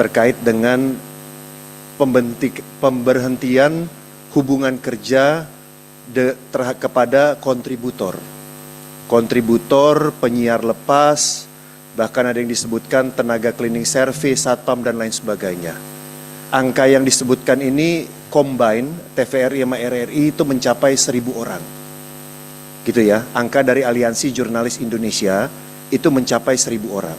terkait dengan pemberhentian hubungan kerja kepada kontributor. Kontributor, penyiar lepas, bahkan ada yang disebutkan tenaga cleaning service, satpam dan lain sebagainya. Angka yang disebutkan ini combine TVRI sama RRI itu mencapai 1.000 orang. Gitu ya, angka dari Aliansi Jurnalis Indonesia itu mencapai 1.000 orang.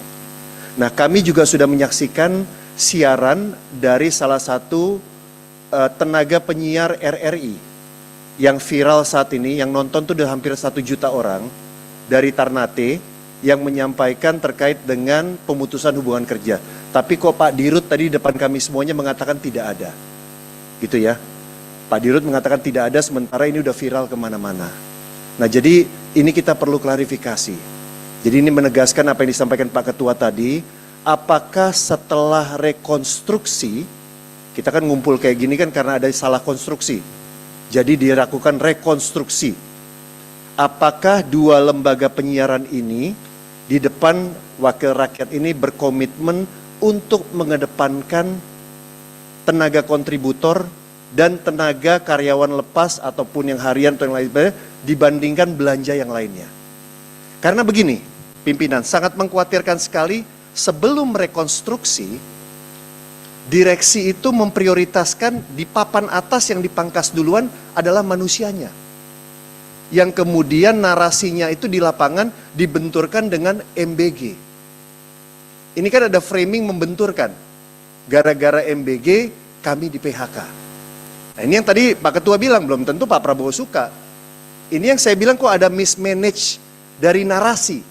Nah, kami juga sudah menyaksikan siaran dari salah satu tenaga penyiar RRI yang viral saat ini, yang nonton tuh udah hampir 1 juta orang, dari Ternate, yang menyampaikan terkait dengan pemutusan hubungan kerja. Tapi kok Pak Dirut tadi depan kami semuanya mengatakan tidak ada. Gitu ya. Pak Dirut mengatakan tidak ada, sementara ini udah viral kemana-mana. Nah, jadi ini kita perlu klarifikasi. Jadi ini menegaskan apa yang disampaikan Pak Ketua tadi, apakah setelah rekonstruksi, kita kan ngumpul kayak gini kan karena ada salah konstruksi. Jadi dilakukan rekonstruksi. Apakah dua lembaga penyiaran ini di depan wakil rakyat ini berkomitmen untuk mengedepankan tenaga kontributor dan tenaga karyawan lepas ataupun yang harian atau yang lain dibandingkan belanja yang lainnya. Karena begini, pimpinan sangat mengkhawatirkan sekali sebelum rekonstruksi, direksi itu memprioritaskan di papan atas yang dipangkas duluan adalah manusianya. Yang kemudian narasinya itu di lapangan dibenturkan dengan MBG. Ini kan ada framing membenturkan. Gara-gara MBG kami di PHK. Nah, ini yang tadi Pak Ketua bilang, belum tentu Pak Prabowo suka. Ini yang saya bilang kok ada mismanage dari narasi.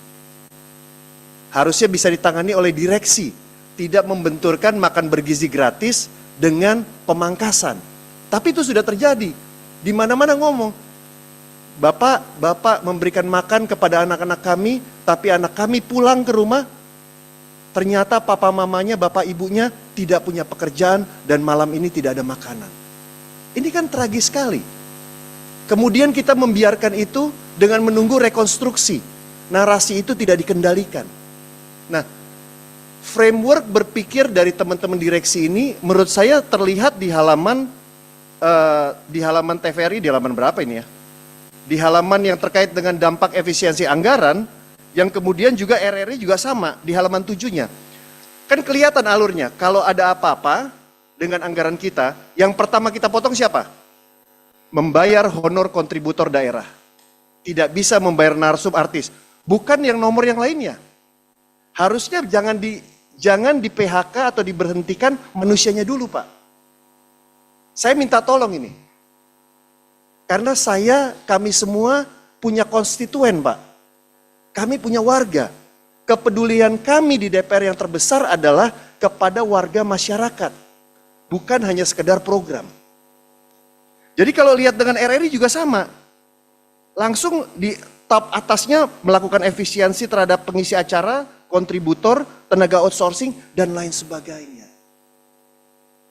Harusnya bisa ditangani oleh direksi. Tidak membenturkan makan bergizi gratis dengan pemangkasan. Tapi itu sudah terjadi. Di mana-mana ngomong, Bapak memberikan makan kepada anak-anak kami, tapi anak kami pulang ke rumah, ternyata papa mamanya, bapak ibunya tidak punya pekerjaan dan malam ini tidak ada makanan. Ini kan tragis sekali. Kemudian kita membiarkan itu dengan menunggu rekonstruksi. Narasi itu tidak dikendalikan. Nah, framework berpikir dari teman-teman direksi ini menurut saya terlihat di halaman TVRI, di halaman berapa ini ya? Di halaman yang terkait dengan dampak efisiensi anggaran, yang kemudian juga RRI juga sama, di halaman 7-nya. Kan kelihatan alurnya, kalau ada apa-apa dengan anggaran kita, yang pertama kita potong siapa? Membayar honor kontributor daerah. Tidak bisa membayar narsum artis. Bukan yang nomor yang lainnya. Harusnya jangan di PHK atau diberhentikan manusianya dulu, Pak. Saya minta tolong ini. Karena kami semua punya konstituen, Pak. Kami punya warga. Kepedulian kami di DPR yang terbesar adalah kepada warga masyarakat. Bukan hanya sekedar program. Jadi kalau lihat dengan RRI juga sama. Langsung di top atasnya melakukan efisiensi terhadap pengisi acara, kontributor, tenaga outsourcing, dan lain sebagainya.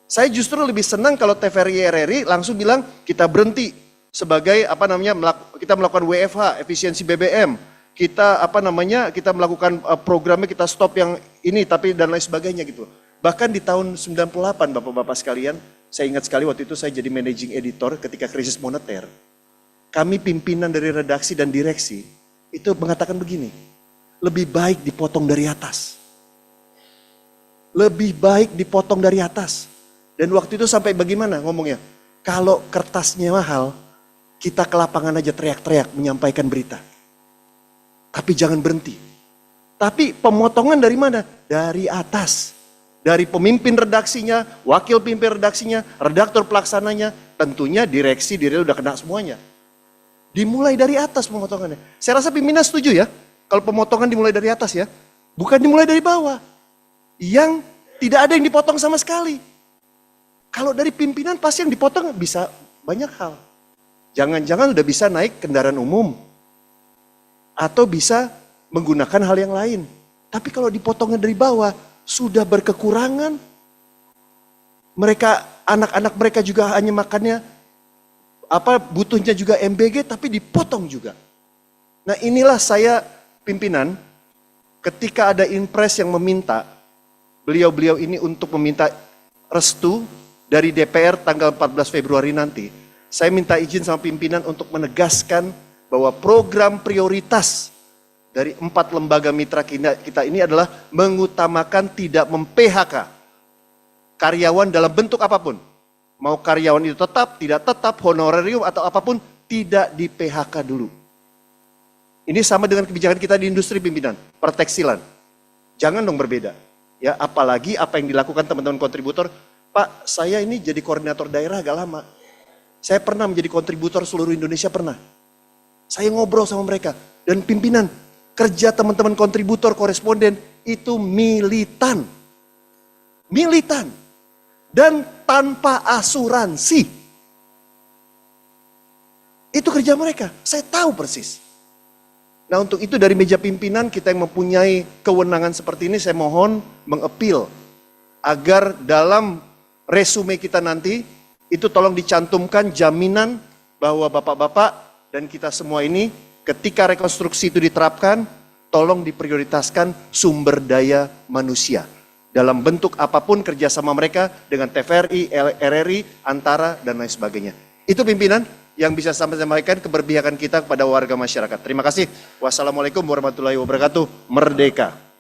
Saya justru lebih senang kalau TVRI RRI langsung bilang kita berhenti. Sebagai kita melakukan WFH, efisiensi BBM, kita melakukan programnya, kita stop yang ini tapi dan lain sebagainya gitu. Bahkan di tahun 98 Bapak-bapak sekalian, saya ingat sekali waktu itu saya jadi managing editor ketika krisis moneter. Kami pimpinan dari redaksi dan direksi itu mengatakan begini, lebih baik dipotong dari atas. Lebih baik dipotong dari atas. Dan waktu itu sampai bagaimana ngomongnya? Kalau kertasnya mahal, kita ke lapangan aja teriak-teriak menyampaikan berita. Tapi jangan berhenti. Tapi pemotongan dari mana? Dari atas. Dari pemimpin redaksinya, wakil pemimpin redaksinya, redaktor pelaksananya, tentunya direksi udah kena semuanya. Dimulai dari atas pemotongannya. Saya rasa pimpinan setuju ya, kalau pemotongan dimulai dari atas ya. Bukan dimulai dari bawah. Yang tidak ada yang dipotong sama sekali. Kalau dari pimpinan pasti yang dipotong bisa banyak hal. Jangan-jangan udah bisa naik kendaraan umum. Atau bisa menggunakan hal yang lain. Tapi kalau dipotongnya dari bawah, sudah berkekurangan. Anak-anak mereka juga hanya makannya, butuhnya juga MBG, tapi dipotong juga. Nah inilah saya pimpinan, ketika ada impres yang meminta, beliau-beliau ini untuk meminta restu dari DPR tanggal 14 Februari nanti. Saya minta izin sama pimpinan untuk menegaskan bahwa program prioritas dari 4 lembaga mitra kita ini adalah mengutamakan tidak mem-PHK karyawan dalam bentuk apapun. Mau karyawan itu tetap, tidak tetap, honorarium atau apapun, tidak di-PHK dulu. Ini sama dengan kebijakan kita di industri pimpinan, pertekstilan. Jangan dong berbeda. Ya, apalagi apa yang dilakukan teman-teman kontributor. Pak, saya ini jadi koordinator daerah agak lama. Saya pernah menjadi kontributor seluruh Indonesia, pernah. Saya ngobrol sama mereka. Dan pimpinan, kerja teman-teman kontributor, koresponden, itu militan. Militan. Dan tanpa asuransi. Itu kerja mereka, saya tahu persis. Nah, untuk itu dari meja pimpinan kita yang mempunyai kewenangan seperti ini, saya mohon mengapil agar dalam resume kita nanti itu tolong dicantumkan jaminan bahwa bapak-bapak dan kita semua ini ketika rekonstruksi itu diterapkan, tolong diprioritaskan sumber daya manusia dalam bentuk apapun kerjasama mereka dengan TVRI, RRI, Antara dan lain sebagainya. Itu pimpinan yang bisa sampaikan keberpihakan kita kepada warga masyarakat. Terima kasih. Wassalamualaikum warahmatullahi wabarakatuh. Merdeka.